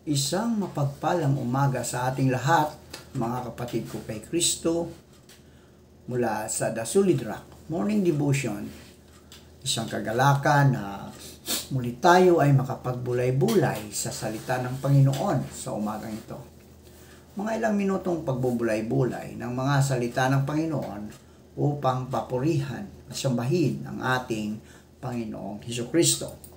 Isang mapagpalang umaga sa ating lahat, mga kapatid ko kay Kristo, mula sa The Solid Rock Morning Devotion. Isang kagalakan na muli tayo ay makapagbulay-bulay sa salita ng Panginoon sa umagang ito. Mga ilang minutong pagbubulay-bulay ng mga salita ng Panginoon upang papurihan at sambahin ang ating Panginoong Hesukristo.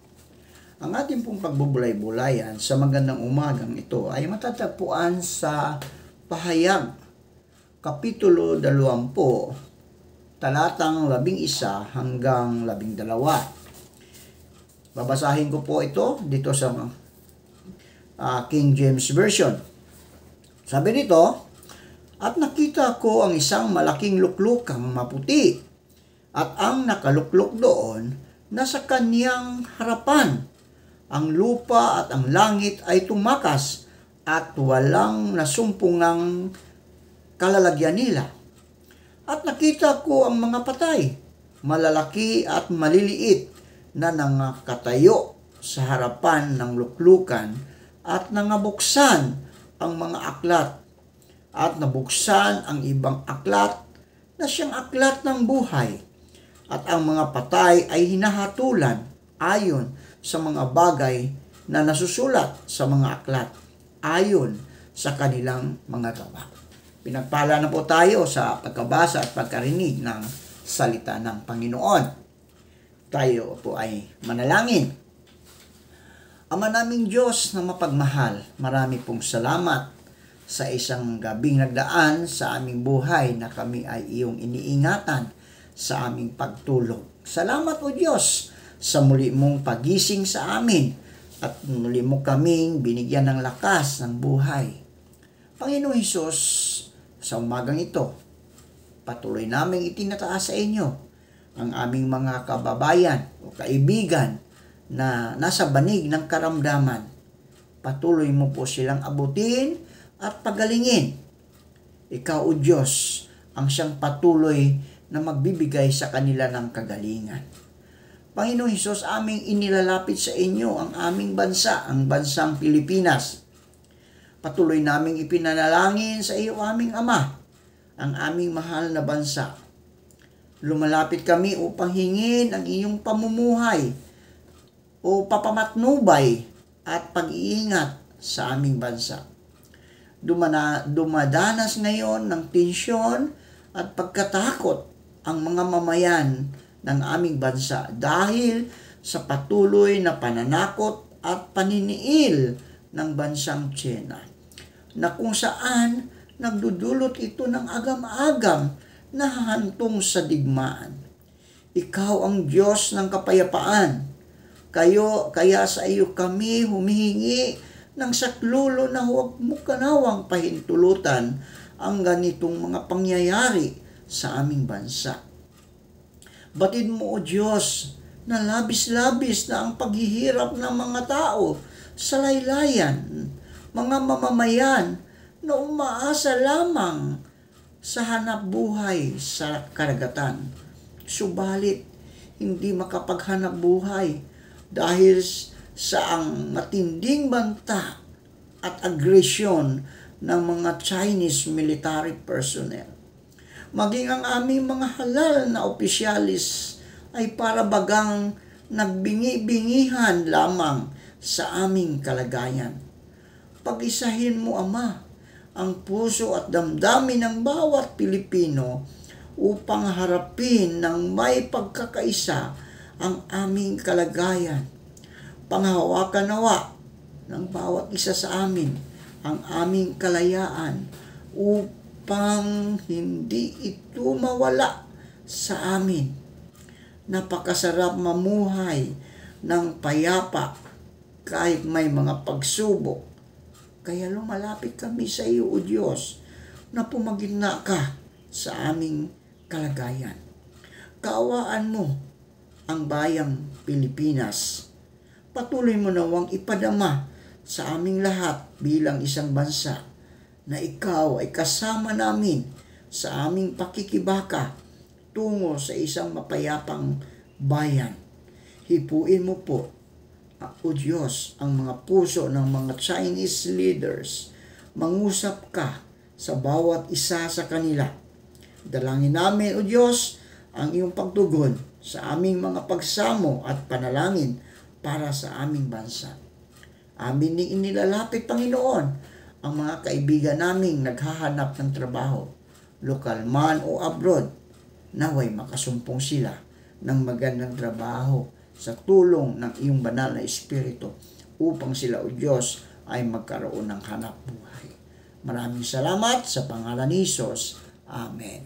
Ang ating pong pagbubulay-bulayan sa magandang umagang ito ay matatagpuan sa Pahayag, Kapitulo 20, talatang 11 hanggang 12. Babasahin ko po ito dito sa King James Version. Sabi nito, "At nakita ko ang isang malaking luklukang maputi, at ang nakaluklok doon nasa kaniyang harapan. Ang lupa at ang langit ay tumakas at walang nasumpungang kalalagyan nila. At nakita ko ang mga patay, malalaki at maliliit, na nangakatayo sa harapan ng luklukan at nangabuksan ang mga aklat. At nabuksan ang ibang aklat na siyang aklat ng buhay. At ang mga patay ay hinahatulan ayon sa mga bagay na nasusulat sa mga aklat ayon sa kanilang mga gawa." Pinagpala na po tayo sa pagkabasa at pagkarinig ng salita ng Panginoon. Tayo po ay manalangin. Ama naming Diyos na mapagmahal, marami pong salamat sa isang gabing nagdaan sa aming buhay na kami ay iyong iniingatan sa aming pagtulog. Salamat o Diyos sa muli mong pagising sa amin at muli mo kaming binigyan ng lakas ng buhay. Panginoong Hesus, sa umagang ito, patuloy naming itinataas sa inyo ang aming mga kababayan o kaibigan na nasa banig ng karamdaman. Patuloy mo po silang abutin at pagalingin. Ikaw o Diyos ang siyang patuloy na magbibigay sa kanila ng kagalingan. Panginoong Hesus, aming inilalapit sa inyo ang aming bansa, ang bansang Pilipinas. Patuloy naming ipinanalangin sa iyo, aming Ama, ang aming mahal na bansa. Lumalapit kami upang hingin ang iyong pamumuhay o papamatnubay at pag-iingat sa aming bansa. Dumadanas ngayon ng tensyon at pagkatakot ang mga mamayan ng aming bansa dahil sa patuloy na pananakot at paniniil ng bansang China, na kung saan nagdudulot ito ng agam-agam na hahantong sa digmaan. Ikaw ang Diyos ng kapayapaan. Kaya sa iyo kami humihingi ng saklulo na huwag mo kanawang pahintulutan ang ganitong mga pangyayari sa aming bansa. Batid mo, O Diyos, na labis-labis na ang paghihirap ng mga tao sa laylayan, mga mamamayan na umaasa lamang sa hanap buhay sa karagatan. Subalit, hindi makapaghanap buhay dahil sa ang matinding banta at agresyon ng mga Chinese military personnel. Maging ang aming mga halal na opisyalis ay para bagang nagbingi-bingihan lamang sa aming kalagayan. Pag-isahin mo, Ama, ang puso at damdamin ng bawat Pilipino upang harapin ng may pagkakaisa ang aming kalagayan. Panghawakan nawa ng bawat isa sa amin ang aming kalayaan upang hindi ito mawala sa amin. Napakasarap mamuhay ng payapa kahit may mga pagsubok. Kaya lumalapit kami sa iyo, O Diyos, na pumagitna ka sa aming kalagayan. Kaawaan mo ang bayang Pilipinas. Patuloy mo nawang ipadama sa aming lahat bilang isang bansa na ikaw ay kasama namin sa aming pakikibaka tungo sa isang mapayapang bayan. Hipuin mo po O Diyos, ang mga puso ng mga Chinese leaders. Mangusap ka sa bawat isa sa kanila. Dalangin namin, O Diyos, ang iyong pagtugon sa aming mga pagsamo at panalangin para sa aming bansa. Amin ding inilalapit, Panginoon, ang mga kaibigan naming naghahanap ng trabaho, lokal man o abroad, naway makasumpong sila ng magandang trabaho sa tulong ng iyong banal na Espiritu upang sila, O Diyos, ay magkaroon ng hanap buhay. Maraming salamat sa pangalan ni Jesus. Amen.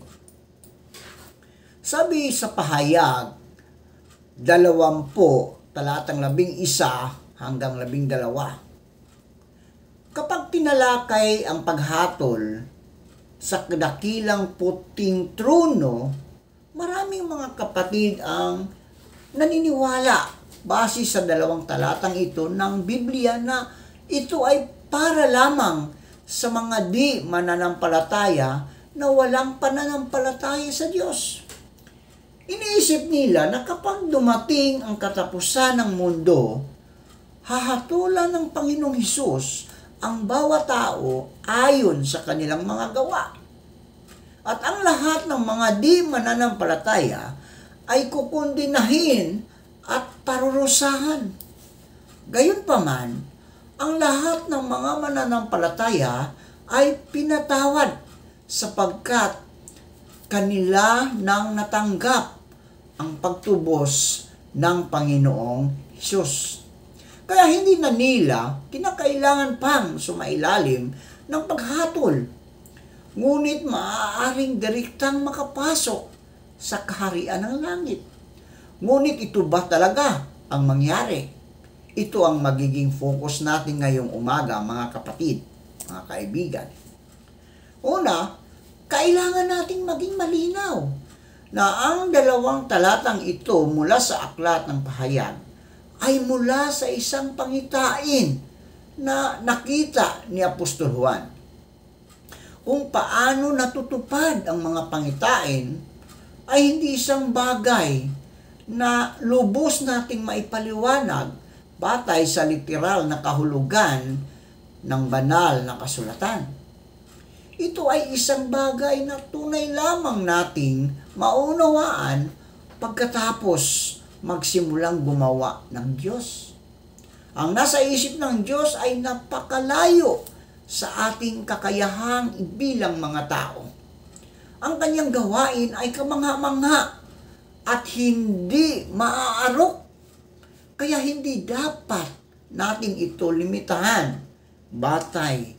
Sabi sa pahayag 20, talatang 11 hanggang 12. Kapag tinalakay ang paghatol sa dakilang puting trono, maraming mga kapatid ang naniniwala base sa 2 talatang ito ng Biblia na ito ay para lamang sa mga di mananampalataya na walang pananampalataya sa Diyos. Iniisip nila na kapag dumating ang katapusan ng mundo, hahatulan ng Panginoong Hesus ang bawat tao ayon sa kanilang mga gawa. At ang lahat ng mga di mananampalataya ay kukundinahin at parurusahan. Gayunpaman, ang lahat ng mga mananampalataya ay pinatawad sapagkat kanila nang natanggap ang pagtubos ng Panginoong Hesus. Kaya hindi na nila kinakailangan pang sumailalim ng paghatol. Ngunit maaaring direktang makapasok sa kaharian ng langit. Ngunit ito ba talaga ang mangyari? Ito ang magiging focus natin ngayong umaga, mga kapatid, mga kaibigan. Una, kailangan nating maging malinaw na ang 2 talatang ito mula sa aklat ng pahayag ay mula sa isang pangitain na nakita ni Apostol Juan. Kung paano natutupad ang mga pangitain ay hindi isang bagay na lubos nating maipaliwanag batay sa literal na kahulugan ng banal na kasulatan. Ito ay isang bagay na tunay lamang nating maunawaan pagkatapos magsimulang gumawa ng Diyos. Ang nasa isip ng Diyos ay napakalayo sa ating kakayahang bilang mga tao. Ang kanyang gawain ay kamangha-mangha at hindi maaarok. Kaya hindi dapat nating ito limitahan batay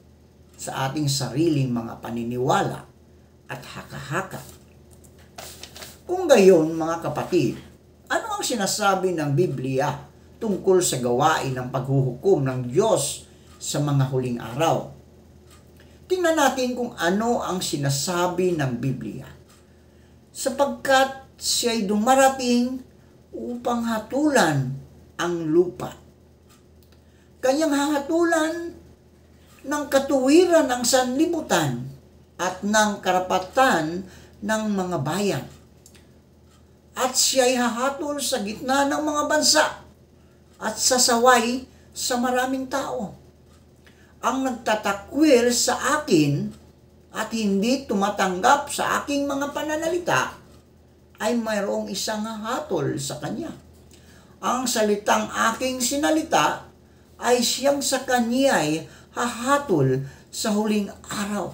sa ating sariling mga paniniwala at haka-haka. Kung gayon, mga kapatid, ano ang sinasabi ng Biblia tungkol sa gawain ng paghuhukom ng Diyos sa mga huling araw? Tingnan natin kung ano ang sinasabi ng Biblia. Sapagkat siya'y dumarating upang hatulan ang lupa. Kanyang hahatulan ng katuwiran ng sanlibutan at ng karapatan ng mga bayan. At siya'y hahatol sa gitna ng mga bansa at sasaway sa maraming tao. Ang nagtatakwil sa akin at hindi tumatanggap sa aking mga pananalita ay mayroong isang hahatol sa kanya. Ang salitang aking sinalita ay siyang sa kanya'y hahatol sa huling araw.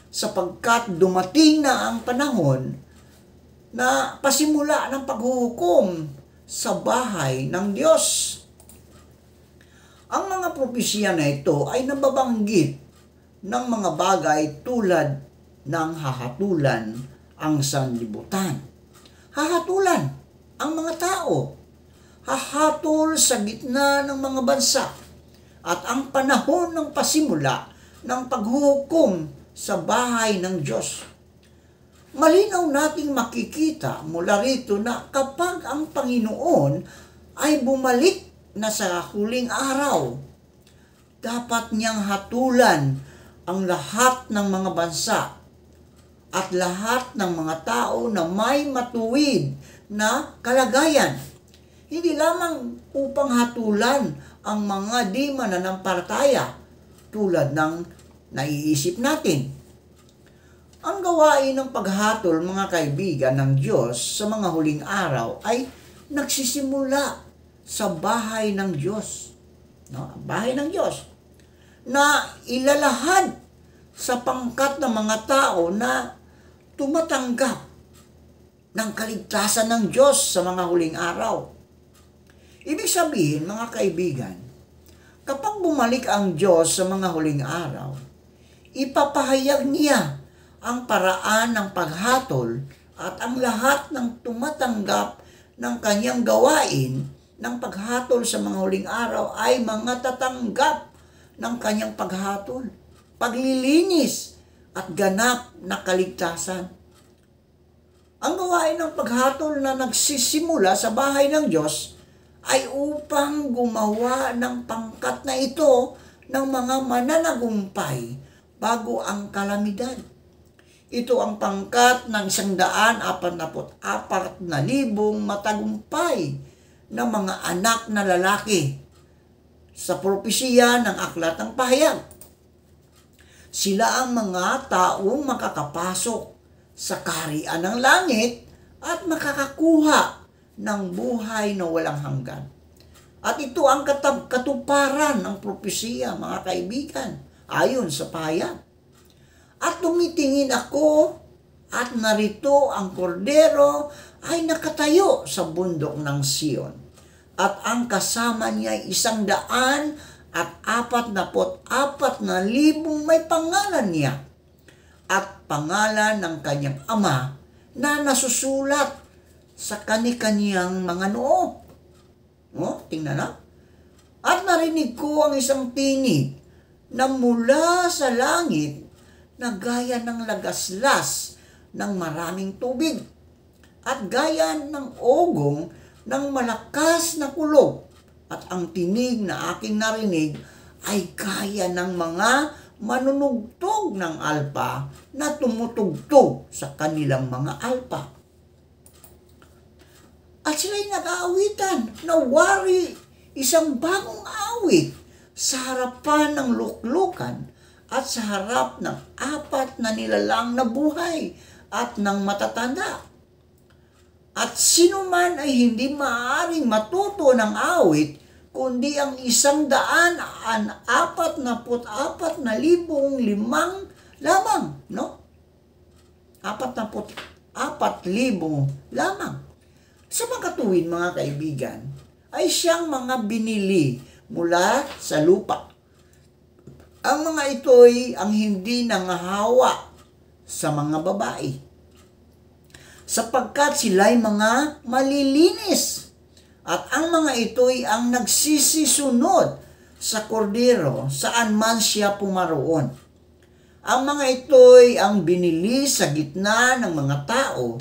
Sapagkat dumating na ang panahon na pasimula ng paghuhukom sa bahay ng Diyos. Ang mga propesya na ito ay nababanggit ng mga bagay tulad ng hahatulan ang sanlibutan. Hahatulan ang mga tao. Hahatol sa gitna ng mga bansa. At ang panahon ng pasimula ng paghuhukom sa bahay ng Diyos. Malinaw nating makikita mula rito na kapag ang Panginoon ay bumalik na sa huling araw, dapat niyang hatulan ang lahat ng mga bansa at lahat ng mga tao na may matuwid na kalagayan. hindi lamang upang hatulan ang mga di mananampalataya tulad ng naiisip natin. Ang gawain ng paghatol, mga kaibigan, ng Diyos sa mga huling araw ay nagsisimula sa bahay ng Diyos. No? Bahay ng Diyos na ilalahad sa pangkat ng mga tao na tumatanggap ng kaligtasan ng Diyos sa mga huling araw. Ibig sabihin, mga kaibigan, kapag bumalik ang Diyos sa mga huling araw, ipapahayag niya ang paraan ng paghatol at ang lahat ng tumatanggap ng kanyang gawain ng paghatol sa mga huling araw ay mga tatanggap ng kanyang paghatol, paglilinis at ganap na kaligtasan. Ang gawain ng paghatol na nagsisimula sa bahay ng Diyos ay upang gumawa ng pangkat na ito ng mga mananagumpay bago ang kalamidad. Ito ang pangkat ng 144,000 matagumpay na mga anak na lalaki sa propesiya ng Aklat ng Pahayag. Sila ang mga taong makakapasok sa kaharian ng langit at makakakuha ng buhay na walang hanggan. At ito ang katuparan ng propesiya, mga kaibigan, ayon sa pahayag. At tumitingin ako at narito ang kordero ay nakatayo sa bundok ng Sion. At ang kasama niya ay 144,000 may pangalan niya. At pangalan ng kanyang ama na nasusulat sa kani-kanyang mga noo. Tingnan na. At narinig ko ang isang tinig na mula sa langit na gaya ng lagaslas ng maraming tubig at gaya ng ogong ng malakas na kulog. At ang tinig na aking narinig ay gaya ng mga manunugtog ng alpa na tumutugtog sa kanilang mga alpa. At sila'y nag-aawitan na wari isang bagong awit sa harapan ng luklukan at sa harap ng 4 na nilalang na buhay at ng matatanda. At sino man ay hindi maaaring matuto ng awit, kundi ang 144,000 lamang, no? 44,000 lamang. Sa makatuwid, mga kaibigan, ay siyang mga binili mula sa lupa. Ang mga ito'y ang hindi nangahawa sa mga babae, sapagkat sila'y mga malilinis. At ang mga ito'y ang nagsisisunod sa kordero saan man siya pumaroon. Ang mga ito'y ang binili sa gitna ng mga tao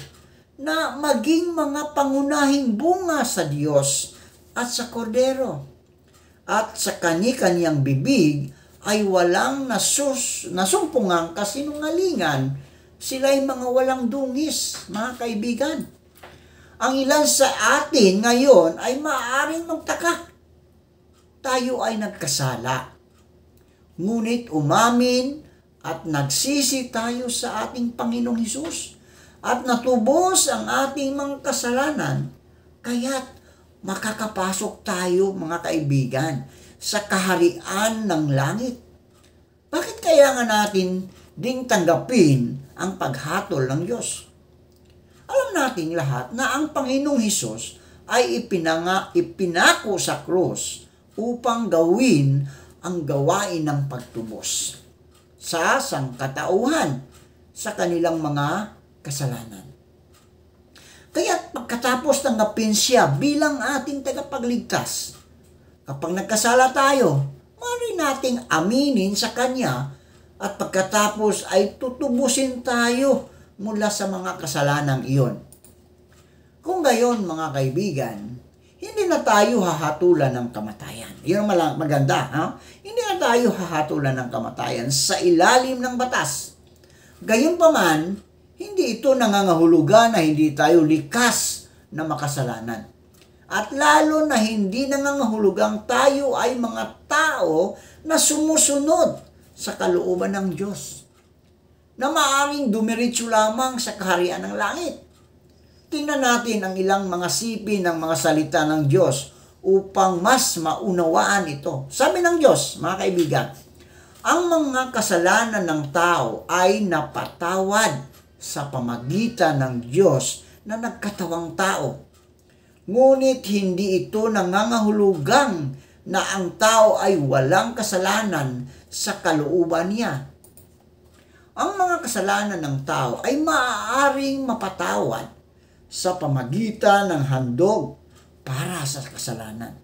na maging mga pangunahing bunga sa Diyos at sa kordero. At sa kani-kaniyang bibig ay walang nasumpungang kasinungalingan. Sila'y mga walang dungis, mga kaibigan. Ang ilan sa atin ngayon ay maaaring magtaka. Tayo ay nagkasala. Ngunit umamin at nagsisi tayo sa ating Panginoong Hesus at natubos ang ating mga kasalanan. Kaya't makakapasok tayo, mga kaibigan, sa kaharian ng langit. Bakit kaya nga natin ding tanggapin ang paghatol ng Diyos? Alam nating lahat na ang Panginoong Hesus ay ipinako sa krus upang gawin ang gawain ng pagtubos sa sangkatauhan sa kanilang mga kasalanan. Kaya't pagkatapos tanggapin siya bilang ating tagapagligtas, kapag nagkasala tayo, maaari nating aminin sa Kanya at pagkatapos ay tutubusin tayo mula sa mga kasalanang iyon. Kung gayon, mga kaibigan, hindi na tayo hahatulan ng kamatayan. Yun ang maganda. Ha? Hindi na tayo hahatulan ng kamatayan sa ilalim ng batas. Gayunpaman, hindi ito nangangahulugan na hindi tayo likas na makasalanan. At lalo na hindi nangangahulugang tayo ay mga tao na sumusunod sa kalooban ng Diyos, na maaaring dumiretso lamang sa kaharian ng langit. Tingnan natin ang ilang mga sipi ng mga salita ng Diyos upang mas maunawaan ito. Sabi ng Diyos, mga kaibigan, ang mga kasalanan ng tao ay napatawad sa pamagitan ng Diyos na nagkatawang tao. Ngunit hindi ito nangangahulugang na ang tao ay walang kasalanan sa kalooban niya. Ang mga kasalanan ng tao ay maaaring mapatawad sa pamagitan ng handog para sa kasalanan.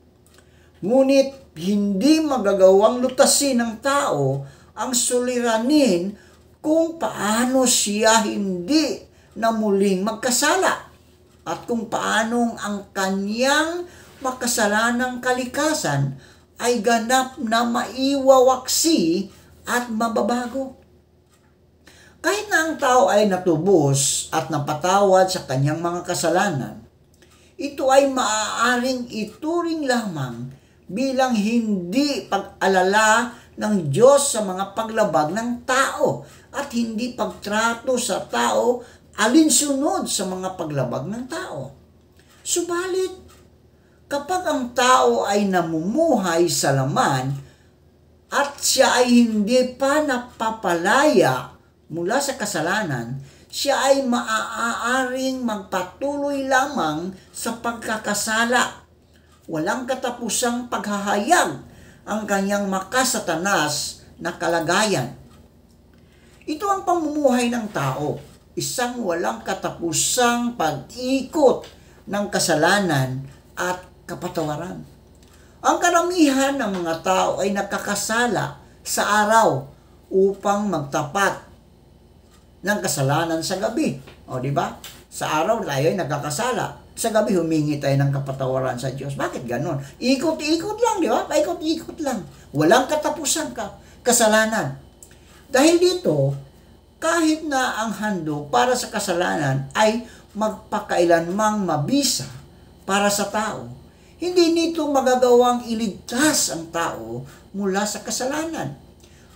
Ngunit hindi magagawang lutasin ng tao ang suliranin kung paano siya hindi na muling magkasala at kung paanong ang kanyang makasalanang kalikasan ay ganap na maiwawaksi at mababago. Kahit na ang tao ay natubos at napatawad sa kanyang mga kasalanan, ito ay maaaring ituring lamang bilang hindi pag-alala ng Diyos sa mga paglabag ng tao at hindi pagtrato sa tao alinsunod sa mga paglabag ng tao. Subalit, kapag ang tao ay namumuhay sa laman at siya ay hindi pa napapalaya mula sa kasalanan, siya ay maaaring magpatuloy lamang sa pagkakasala. Walang katapusang paghahayag ang kanyang makasatanas na kalagayan. Ito ang pamumuhay ng tao, isang walang katapusang pag-ikot ng kasalanan at kapatawaran. Ang karamihan ng mga tao ay nakakasala sa araw upang magtapat ng kasalanan sa gabi. O, di ba? Sa araw tayo ay nagkakasala. Sa gabi humingi tayo ng kapatawaran sa Diyos. Bakit ganon? Ikot-ikot lang, di ba? Paikot-ikot lang. Walang katapusang kasalanan. Dahil dito, kahit na ang handog para sa kasalanan ay magpakailanmang mabisa para sa tao, hindi nito magagawang iligtas ang tao mula sa kasalanan.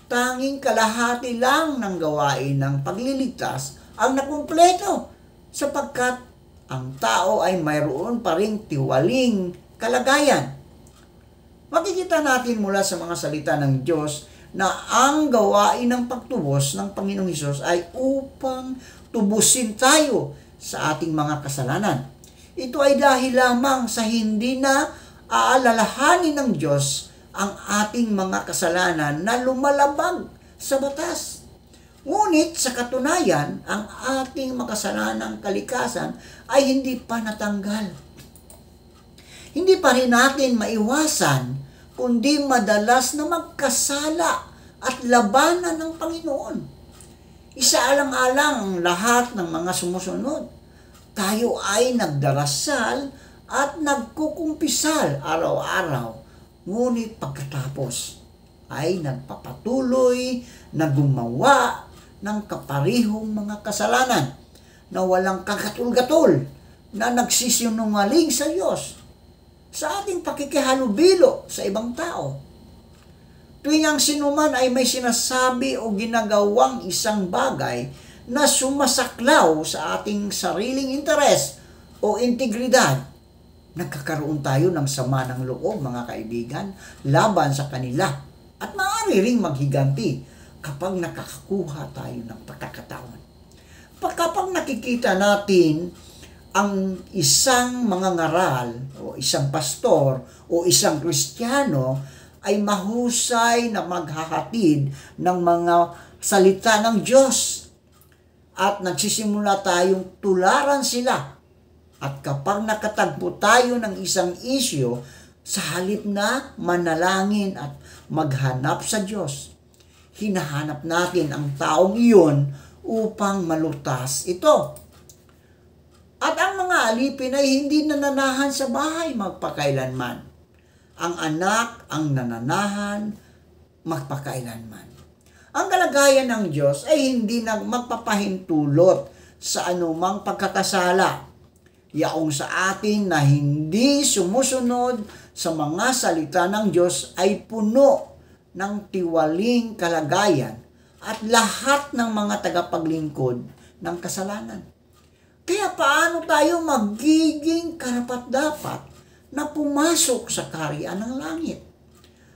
Tanging kalahati lang ng gawain ng pagliligtas ang nakumpleto sapagkat ang tao ay mayroon pa ring tiwaling kalagayan. Makikita natin mula sa mga salita ng Diyos na ang gawain ng pagtubos ng Panginoong Hesus ay upang tubusin tayo sa ating mga kasalanan. Ito ay dahil lamang sa hindi na aalalahanin ng Diyos ang ating mga kasalanan na lumalabag sa batas. Ngunit sa katunayan, ang ating makasalanang kalikasan ay hindi pa natanggal. Hindi pa rin natin maiwasan, kundi madalas na magkasala at labanan ng Panginoon. Isaalang-alang ang lahat ng mga sumusunod. Tayo ay nagdarasal at nagkukumpisal araw-araw. Ngunit pagkatapos ay nagpapatuloy na gumawa ng kaparihong mga kasalanan na walang kagatul-gatul na nagsisinungaling sa Diyos sa ating pakikihalubilo sa ibang tao. Tuwing ang sinuman ay may sinasabi o ginagawang isang bagay na sumasaklaw sa ating sariling interes o integridad, nagkakaroon tayo ng sama ng loob, mga kaibigan, laban sa kanila at maaari ring maghiganti kapag nakakakuha tayo ng pagkakataon. Kapag nakikita natin ang isang mangangaral o isang pastor o isang Kristiyano ay mahusay na maghahatid ng mga salita ng Diyos at nagsisimula tayong tularan sila. At kapag nakatagpo tayo ng isang isyu, sa halip na manalangin at maghanap sa Diyos, hinahanap natin ang taong iyon upang malutas ito. At ang mga alipin ay hindi nananahan sa bahay magpakailanman. Ang anak ang nananahan magpakailanman. Ang kalagayan ng Diyos ay hindi magpapahintulot sa anumang pagkakasala. Yaong sa atin na hindi sumusunod sa mga salita ng Diyos ay puno ng tiwaling kalagayan at lahat ng mga tagapaglingkod ng kasalanan. Kaya paano tayo magiging karapat-dapat na pumasok sa kaharian ng langit?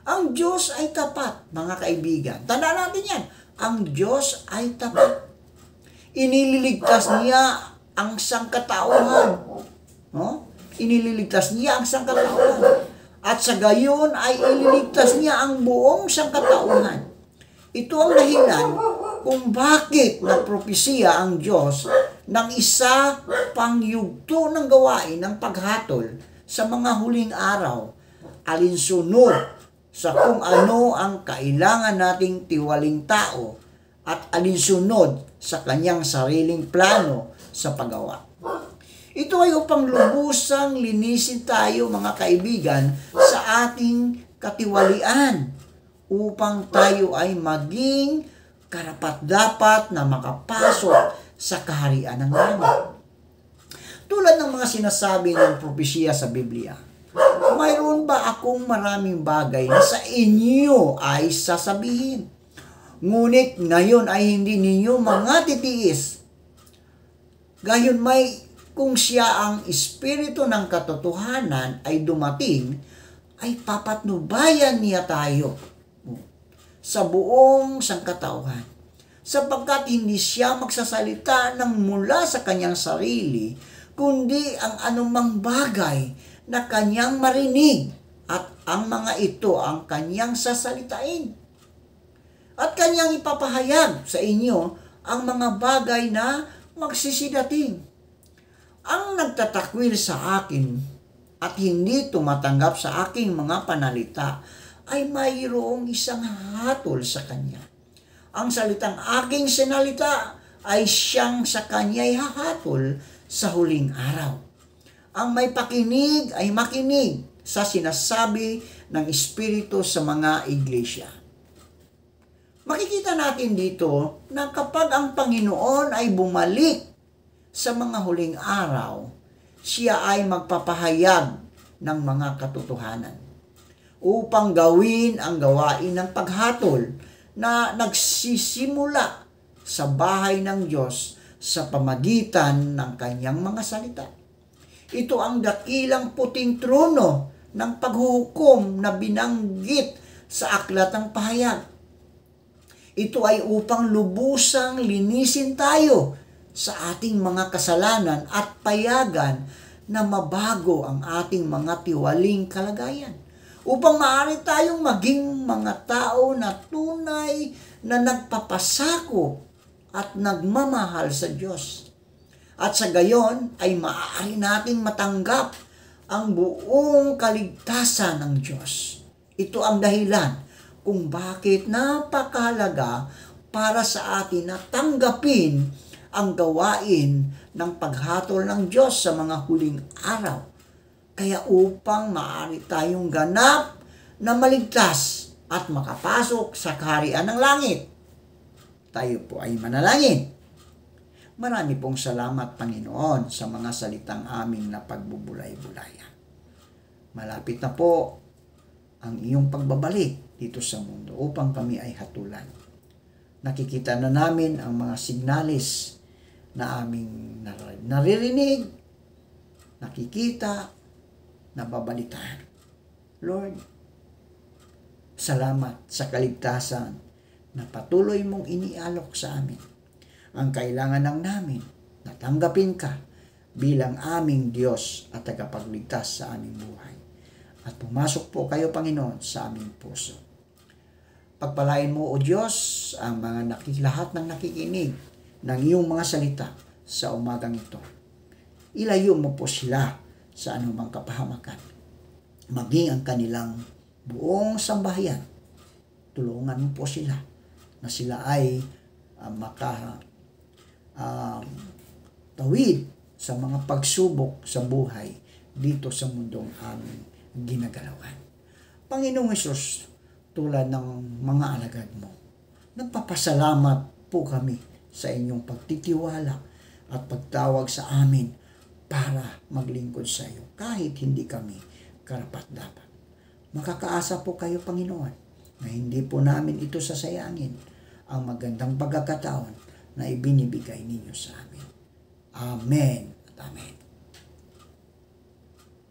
Ang Diyos ay tapat, mga kaibigan. Tandaan natin yan. Ang Diyos ay tapat. Inililigtas niya ang sangkatauhan. No? Inililigtas niya ang sangkatauhan. At sa gayon ay ililigtas niya ang buong sangkatauhan. Ito ang dahilan kung bakit nagpropesiya ang Diyos ng isa pang yugto ng gawain ng paghatol sa mga huling araw, alinsunod sa kung ano ang kailangan nating tiwaling tao at alinsunod sa kanyang sariling plano sa paggawa. Ito ay upang lubusang linisin tayo, mga kaibigan, sa ating katiwalian upang tayo ay maging karapat-dapat na makapasok sa kaharian ng langit. Tulad ng mga sinasabi ng propesya sa Biblia, mayroon ba akong maraming bagay na sa inyo ay sasabihin? Ngunit ngayon ay hindi ninyo mga titiis. Gayon may kung siya ang espiritu ng katotohanan ay dumating, ay papatnubayan niya tayo sa buong sangkatauhan. Sapagkat hindi siya magsasalita ng mula sa kanyang sarili, kundi ang anumang bagay na kanyang marinig, at ang mga ito ang kanyang sasalitain. At kanyang ipapahayag sa inyo ang mga bagay na magsisidating. Ang nagtatakwil sa akin at hindi tumatanggap sa aking mga panalita ay mayroong isang hatol sa kanya. Ang salitang aking sinalita ay siyang sa kanya'y hahatol sa huling araw. Ang may pakinig ay makinig sa sinasabi ng Espiritu sa mga iglesia. Makikita natin dito na kapag ang Panginoon ay bumalik sa mga huling araw, siya ay magpapahayag ng mga katotohanan upang gawin ang gawain ng paghatol na nagsisimula sa bahay ng Diyos sa pamagitan ng kanyang mga salita. Ito ang dakilang puting trono ng paghuhukom na binanggit sa aklat ng pahayag. Ito ay upang lubusang linisin tayo sa ating mga kasalanan at payagan na mabago ang ating mga tiwaling kalagayan upang maaari tayong maging mga tao na tunay na nagpapasakop at nagmamahal sa Diyos. At sa gayon ay maaari nating matanggap ang buong kaligtasan ng Diyos. Ito ang dahilan kung bakit napakahalaga para sa atin na tanggapin ang gawain ng paghatol ng Diyos sa mga huling araw. Kaya upang maaari tayong ganap na maligtas at makapasok sa kaharian ng langit, tayo po ay manalangin. Marami pong salamat, Panginoon, sa mga salitang aming na pagbubulay-bulayan. Malapit na po ang iyong pagbabalik dito sa mundo upang kami ay hatulan. Nakikita na namin ang mga signalis na aming naririnig, nakikita, nababalitaan. Lord, salamat sa kaligtasan na patuloy mong inialok sa amin. Ang kailangan lang namin na tanggapin ka bilang aming Diyos at tagapagligtas sa aming buhay. At pumasok po kayo, Panginoon, sa aming puso. Pagpalain mo, O Diyos, ang mga lahat ng nakikinig ng iyong mga salita sa umagang ito. Ilayo mo po sila sa anumang kapahamakan. Maging ang kanilang buong sambahayan. Tulungan mo po sila na sila ay tawid sa mga pagsubok sa buhay dito sa mundong aming ginagalawan. Panginoong Hesus, tulad ng mga alagad mo, nagpapasalamat po kami sa inyong pagtitiwala at pagtawag sa amin para maglingkod sa iyo kahit hindi kami karapat-dapat. Makakaasa po kayo, Panginoon, na hindi po namin ito sasayangin ang magandang pagkakataon na ibinibigay ninyo sa amin. Amen.